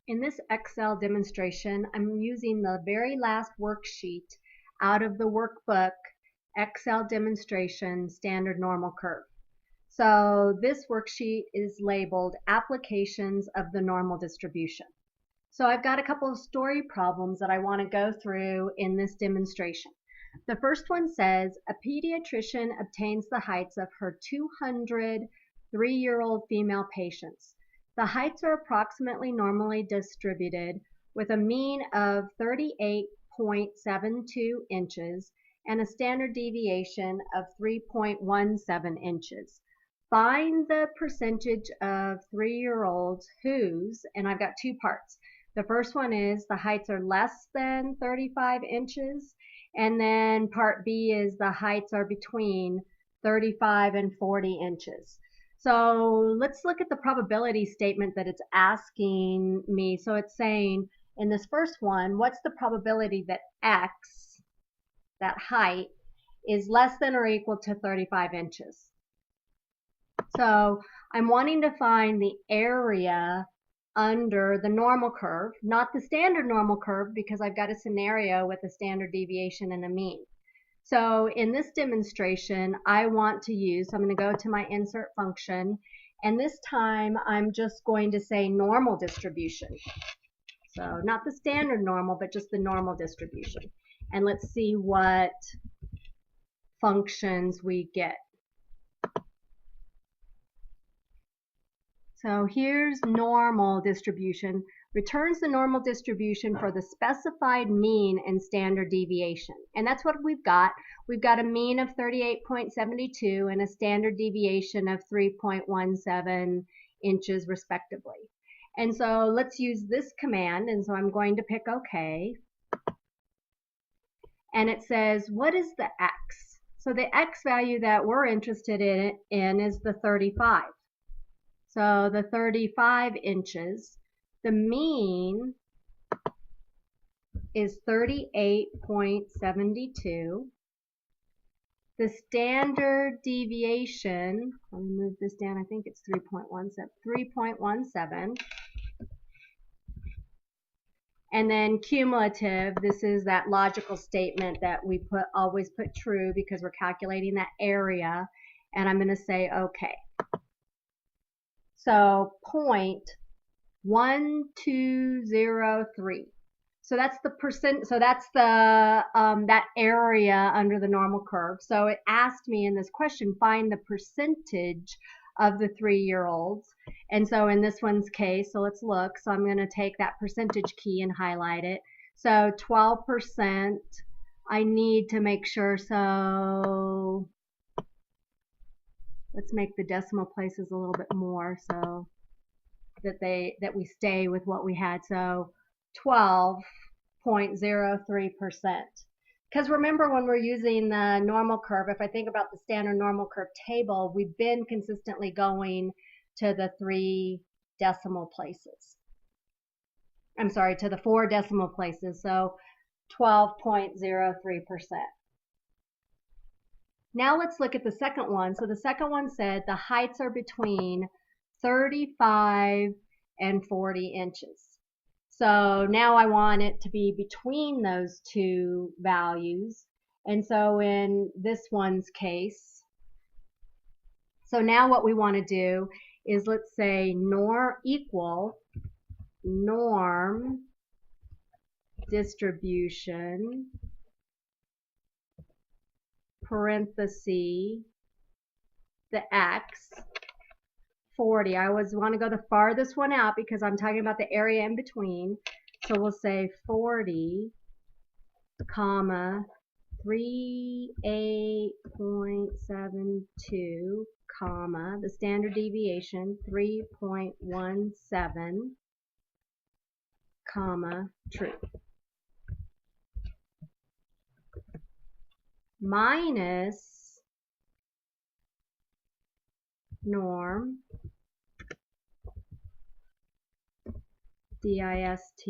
In this Excel demonstration, I'm using the very last worksheet out of the workbook, Excel Demonstration Standard Normal Curve. So this worksheet is labeled Applications of the Normal Distribution. So I've got a couple of story problems that I want to go through in this demonstration. The first one says, a pediatrician obtains the heights of her 200 3-year-old female patients. The heights are approximately normally distributed with a mean of 38.72 inches and a standard deviation of 3.17 inches. Find the percentage of 3-year-olds whose, and I've got two parts. The first one is the heights are less than 35 inches, and then part B is the heights are between 35 and 40 inches. So let's look at the probability statement that it's asking me. So it's saying in this first one, what's the probability that X, that height, is less than or equal to 35 inches? So I'm wanting to find the area under the normal curve, not the standard normal curve, because I've got a scenario with a standard deviation and a mean. So in this demonstration, I want to use, so I'm going to go to my insert function, and this time I'm just going to say normal distribution. So not the standard normal, but just the normal distribution. And let's see what functions we get. So here's normal distribution, returns the normal distribution for the specified mean and standard deviation. And that's what we've got. We've got a mean of 38.72 and a standard deviation of 3.17 inches respectively. And so let's use this command, and so I'm going to pick OK. And it says, what is the X? So the X value that we're interested in is the 35. So the 35 inches, the mean is 38.72. The standard deviation, let me move this down, I think it's 3.17. And then cumulative, this is that logical statement that we always put true because we're calculating that area, and I'm going to say okay. So 0.1203. So that's the percent. So that's the that area under the normal curve. So it asked me in this question, find the percentage of the 3-year-olds. And so in this one's case, so let's look. So I'm going to take that percentage key and highlight it. So 12%. I need to make sure. So let's make the decimal places a little bit more so that we stay with what we had. So 12.03%. Because remember, when we're using the normal curve, if I think about the standard normal curve table, we've been consistently going to the 3 decimal places. I'm sorry, to the 4 decimal places. So 12.03%. Now let's look at the second one. So the second one said the heights are between 35 and 40 inches. So now I want it to be between those two values. And so in this one's case, so now what we want to do is, let's say norm distribution parenthesis the X 40. I always want to go the farthest one out because I'm talking about the area in between. So we'll say 40, comma 38.72, comma the standard deviation 3.17, comma true. Minus norm dist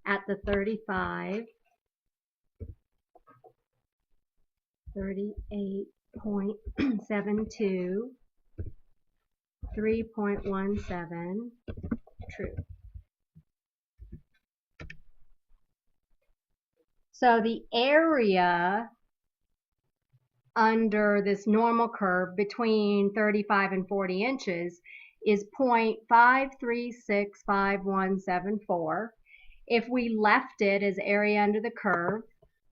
at the 35, 38.72, 3.17, true. So the area under this normal curve between 35 and 40 inches is 0.5365174. If we left it as area under the curve,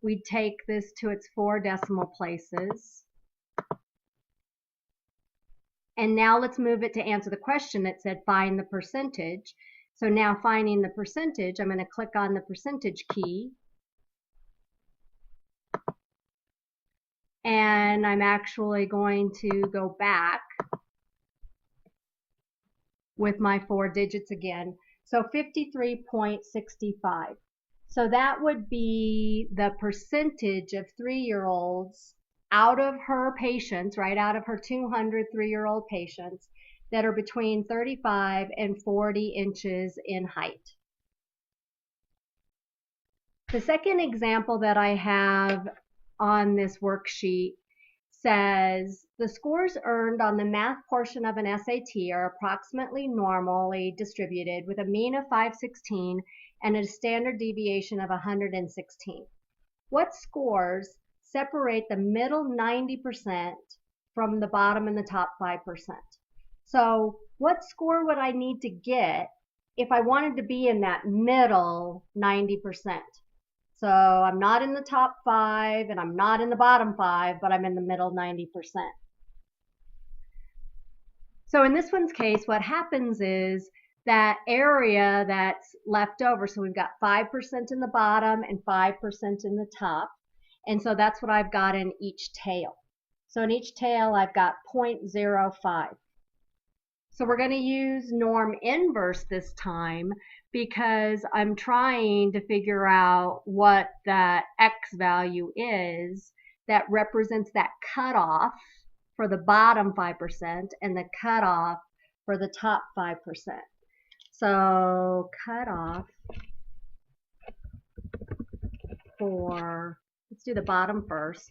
we'd take this to its 4 decimal places. And now let's move it to answer the question that said find the percentage. So now finding the percentage, I'm going to click on the percentage key. And I'm actually going to go back with my 4 digits again. So 53.65. So that would be the percentage of 3-year-olds out of her patients, right, out of her 200 3-year-old patients that are between 35 and 40 inches in height. The second example that I have on this worksheet says the scores earned on the math portion of an SAT are approximately normally distributed with a mean of 516 and a standard deviation of 116. What scores separate the middle 90% from the bottom and the top 5%? So what score would I need to get if I wanted to be in that middle 90%? So I'm not in the top 5 and I'm not in the bottom 5, but I'm in the middle 90%. So in this one's case, what happens is that area that's left over, so we've got 5% in the bottom and 5% in the top. And so that's what I've got in each tail. So in each tail, I've got 0.05. So we're going to use norm inverse this time because I'm trying to figure out what that X value is that represents that cutoff for the bottom 5% and the cutoff for the top 5%. So cutoff for, let's do the bottom first.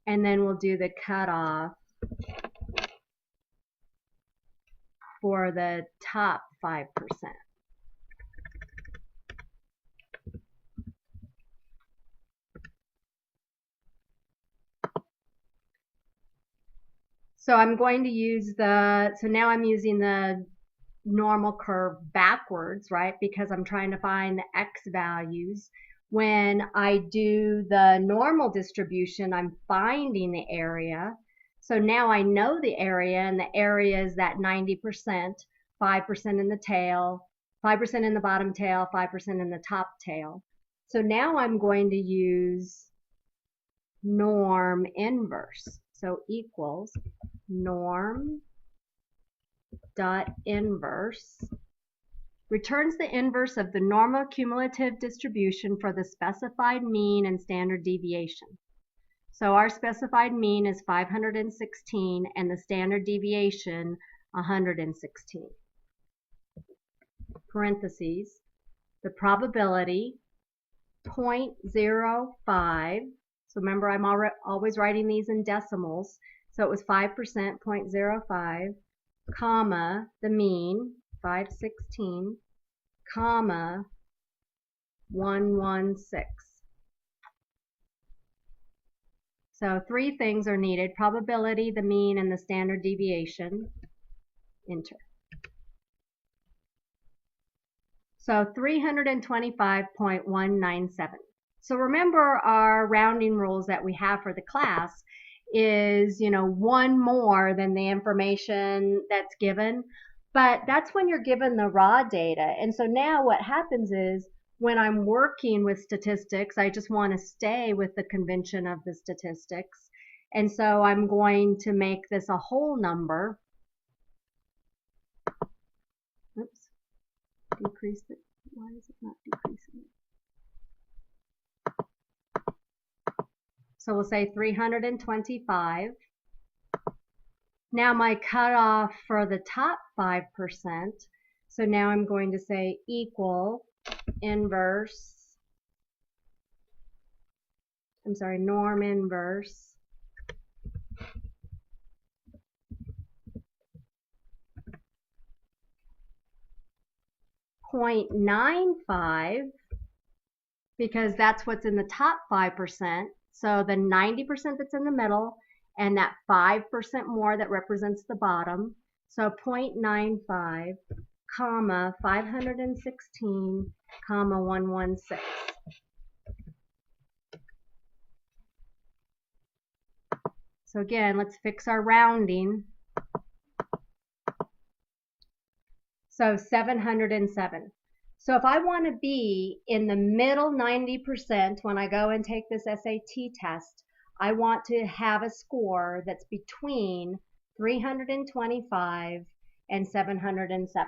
And then we'll do the cutoff for the top 5%. So I'm going to use so now I'm using the normal curve backwards, right? Because I'm trying to find the X values. When I do the normal distribution, I'm finding the area. So now I know the area, and the area is that 90%, 5% in the tail, 5% in the bottom tail, 5% in the top tail. So now I'm going to use norm inverse. So equals norm dot inverse returns the inverse of the normal cumulative distribution for the specified mean and standard deviation. So our specified mean is 516 and the standard deviation 116. Parentheses, the probability 0.05. So remember, I'm always writing these in decimals. So it was 5%, 0.05, comma, the mean, 516, comma, 116. So 3 things are needed: probability, the mean, and the standard deviation. Enter. So 325.197. So remember our rounding rules that we have for the class is, one more than the information that's given. But that's when you're given the raw data. And so now what happens is when I'm working with statistics, I just want to stay with the convention of the statistics. And so I'm going to make this a whole number. Oops. Decrease it. Why is it not decreasing it? So we'll say 325. Now my cutoff for the top 5%. So now I'm going to say equal norm inverse 0.95 because that's what's in the top 5%. So the 90% that's in the middle and that 5% more that represents the bottom. So 0.95, comma 516, comma 116. So again, let's fix our rounding. So 707. So if I want to be in the middle 90% when I go and take this SAT test, I want to have a score that's between 325 and 707.